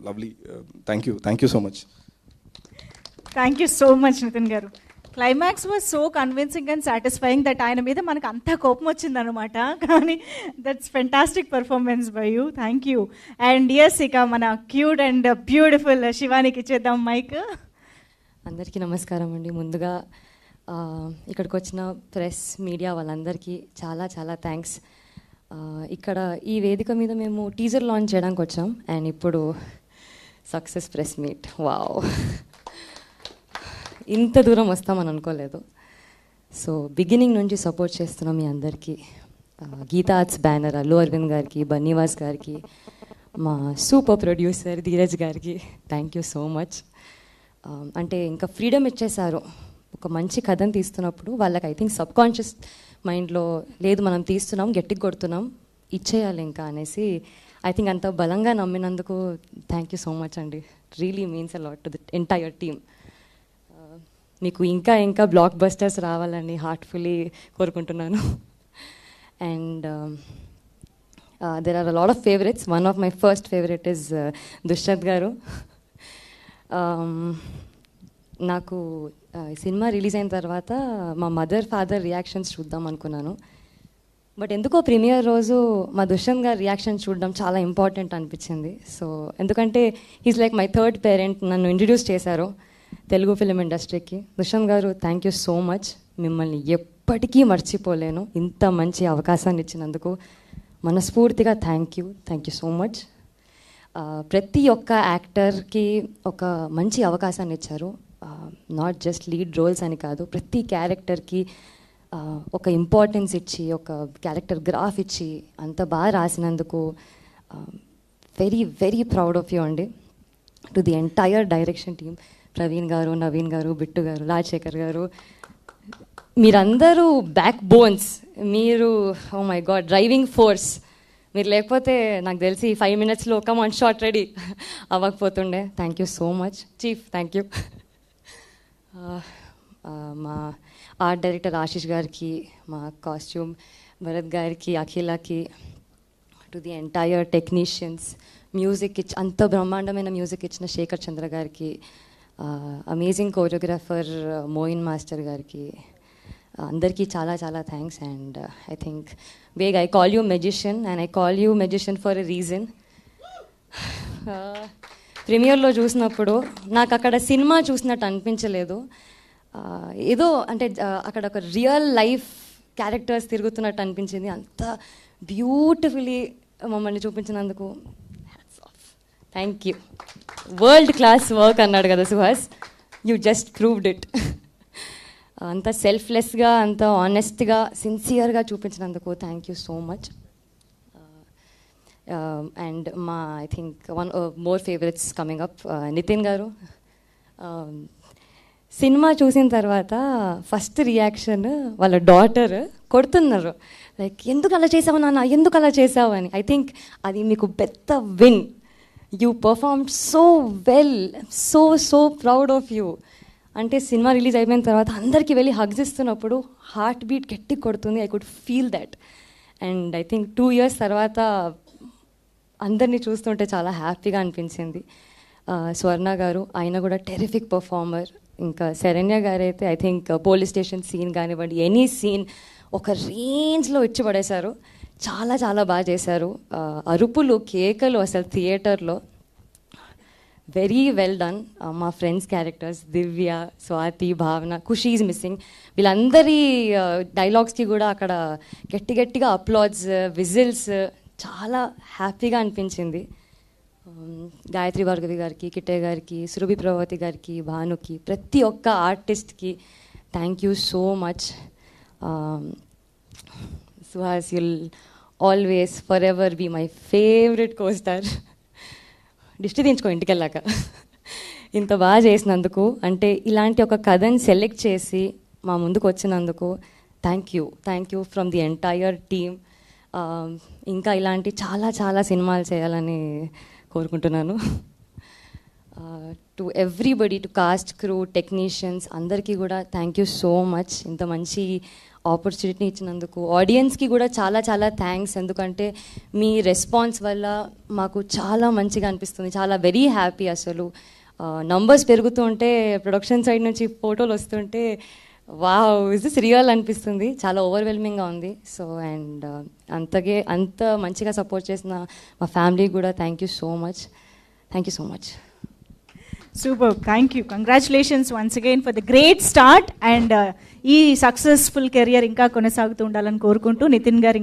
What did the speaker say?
Lovely. Thank you so much. Thank you so much Nithin గారు. Climax was so convincing and satisfying that ఆయన మీద మనకు అంత కోపం వచ్చిందనమాట. కానీ that's fantastic performance by you. Thank you. And yes, ఇక మన క్యూట్ అండ్ బ్యూటిఫుల్ శివానికి ఇచ్చేద్దాం మైక్. అందరికీ నమస్కారం అండి. ముందుగా ఇక్కడికి వచ్చిన ప్రెస్ మీడియా వాళ్ళందరికీ చాలా చాలా థ్యాంక్స్. ఇక్కడ ఈ వేదిక మీద మేము టీజర్ లాంచ్ చేయడానికి వచ్చాం అండ్ ఇప్పుడు సక్సెస్ ప్రెస్ మీట్. వావ్, ఇంత దూరం వస్తామని అనుకోలేదు. సో బిగినింగ్ నుంచి సపోర్ట్ చేస్తున్నాం మీ అందరికీ. గీతా ఆర్ట్స్ బ్యానర్ అల్లు అరవింద్ గారికి, బన్నీవాస్ గారికి, మా సూపర్ ప్రొడ్యూసర్ ధీరజ్ గారికి థ్యాంక్ యూ సో మచ్. అంటే ఇంకా ఫ్రీడమ్ ఇచ్చేశారు. ఒక మంచి కథను తీస్తున్నప్పుడు వాళ్ళకి ఐ థింక్ సబ్ కాన్షియస్ మైండ్లో లేదు మనం తీస్తున్నాం, గట్టిగా కొడుతున్నాం, ఇచ్చేయాలి ఇంకా అనేసి ఐ థింక్ అంత బలంగా నమ్మినందుకు థ్యాంక్ యూ సో మచ్ అండి. Really means a lot to the entire team. మీకు ఇంకా ఇంకా బ్లాక్ బస్టర్స్ రావాలని హార్ట్ఫుల్లీ కోరుకుంటున్నాను. And there are a lot of favourites. One of my first favourite is Dushyant garu. నాకు సినిమా రిలీజ్ అయిన తర్వాత మా మదర్ ఫాదర్ రియాక్షన్స్ చూద్దాం అనుకున్నాను. బట్ ఎందుకో ప్రీమియర్ రోజు మా దుష్యంత్ గారి రియాక్షన్ చూడడం చాలా ఇంపార్టెంట్ అనిపించింది. సో ఎందుకంటే he's like my third parent. నన్ను ఇంట్రడ్యూస్ చేశారు తెలుగు ఫిలిం ఇండస్ట్రీకి. దుష్యంత్ గారు థ్యాంక్ యూ సో మచ్. మిమ్మల్ని ఎప్పటికీ మర్చిపోలేను. ఇంత మంచి అవకాశాన్ని ఇచ్చినందుకు మనస్ఫూర్తిగా థ్యాంక్ యూ సో మచ్. ప్రతి ఒక్క యాక్టర్కి ఒక మంచి అవకాశాన్ని ఇచ్చారు. నాట్ జస్ట్ లీడ్ రోల్స్ అని కాదు, ప్రతి క్యారెక్టర్కి ఒక ఇంపార్టెన్స్ ఇచ్చి, ఒక క్యారెక్టర్ గ్రాఫ్ ఇచ్చి అంత బాగా రాసినందుకు very very proud of you అండి. To the entire direction team, Praveen గారు, నవీన్ గారు, బిట్టు గారు, రాజశేఖర్ గారు, మీరందరూ బ్యాక్ బోన్స్. మీరు oh my god driving force. మీరు లేకపోతే నాకు తెలిసి 5 minutesలో కమ్ ఆన్ షాట్ రెడీ అవ్వకపోతుండే. Thank you so much chief. Thank you. మా ఆర్ట్ డైరెక్టర్ ఆశీష్ గారికి, మా కాస్ట్యూమ్ భరత్ గారికి, అఖిలకి, to the entire technicians, music అంత బ్రహ్మాండమైన మ్యూజిక్ ఇచ్చిన శేఖర్ చంద్ర గారికి, అమేజింగ్ కోరియోగ్రాఫర్ మోయిన్ మాస్టర్ గారికి, అందరికీ చాలా చాలా thanks. And I think vague I call you magician and I call you magician for a reason. ప్రీమియర్లో చూసినప్పుడు నాకు అక్కడ సినిమా చూసినట్టు అనిపించలేదు. ఏదో అంటే అక్కడ ఒక రియల్ లైఫ్ క్యారెక్టర్స్ తిరుగుతున్నట్టు అనిపించింది. అంత బ్యూటిఫుల్లీ మమ్మల్ని చూపించినందుకు hats off. Thank you. World class work అన్నాడు కదా Suhas, you just proved it. అంత సెల్ఫ్లెస్గా, అంత ఆనెస్ట్గా, సిన్సియర్గా చూపించినందుకు thank you so much. And మా I think one more favourites coming up, Nithin గారు. సినిమా చూసిన తర్వాత ఫస్ట్ రియాక్షన్ వాళ్ళ డాటర్ కొడుతున్నారు, లైక్ ఎందుకు అలా చేసావు నాన్న, ఎందుకు అలా చేసావు అని. ఐ థింక్ అది మీకు పెద్ద win. You perform so well, so proud of you. అంటే సినిమా రిలీజ్ అయిపోయిన తర్వాత అందరికీ వెళ్ళి హగ్స్ ఇస్తున్నప్పుడు హార్ట్ బీట్ గట్టి కొడుతుంది. I could feel that. And I think 2 years తర్వాత అందరినీ చూస్తుంటే చాలా హ్యాపీగా అనిపించింది. స్వర్ణ గారు, ఆయన కూడా టెరిఫిక్ పర్ఫార్మర్. ఇంకా శరణ్య గారు అయితే I think police station scene కానివ్వండి, ఎనీ సీన్ ఒక రేంజ్లో ఇచ్చి పడేశారు. చాలా చాలా బాగా చేశారు. అరుపులు, కేకలు అసలు థియేటర్లో వెరీ వెల్ డన్. మా ఫ్రెండ్స్ క్యారెక్టర్స్ దివ్య, స్వాతి, భావన, ఖుషీ ఈజ్ మిస్సింగ్, వీళ్ళందరి డైలాగ్స్కి కూడా అక్కడ గట్టిగా అప్లాడ్స్, విజిల్స్, చాలా హ్యాపీగా అనిపించింది. గాయత్రి భార్గవి గారికి, కిట్టే గారికి, సురభి ప్రభావతి గారికి, భానుకి, ప్రతి ఒక్క ఆర్టిస్ట్కి thank you so much. Suhas, you'll always forever be my favourite costar. దిష్టి తీయించుకో ఇంటికి వెళ్ళాక. ఇంత బాగా చేసినందుకు, అంటే ఇలాంటి ఒక కథని సెలెక్ట్ చేసి మా ముందుకు వచ్చినందుకు thank you from the entire team. ఇంకా ఇలాంటి చాలా చాలా సినిమాలు చేయాలని కోరుకుంటున్నాను. To everybody, to cost, crew, technicians అందరికీ కూడా థ్యాంక్ యూ సో మచ్. ఇంత మంచి ఆపర్చునిటీ ఇచ్చినందుకు, ఆడియన్స్కి కూడా చాలా చాలా థ్యాంక్స్. ఎందుకంటే మీ రెస్పాన్స్ వల్ల మాకు చాలా మంచిగా అనిపిస్తుంది, చాలా వెరీ హ్యాపీ. అసలు నంబర్స్ పెరుగుతూ ఉంటే, ప్రొడక్షన్ సైడ్ నుంచి ఫోటోలు వస్తుంటే వావ్ ఇస్ దిస్ రియల్ అనిపిస్తుంది. చాలా ఓవర్వెల్మింగ్గా ఉంది. సో అండ్ అంత మంచిగా సపోర్ట్ చేసిన మా ఫ్యామిలీ కూడా thank you so much. Thank you so much. Super, thank you. Congratulations once again for the great start. And ఈ సక్సెస్ఫుల్ కెరియర్ ఇంకా కొనసాగుతూ ఉండాలని కోరుకుంటూ నితిన్ గారు ఇంకా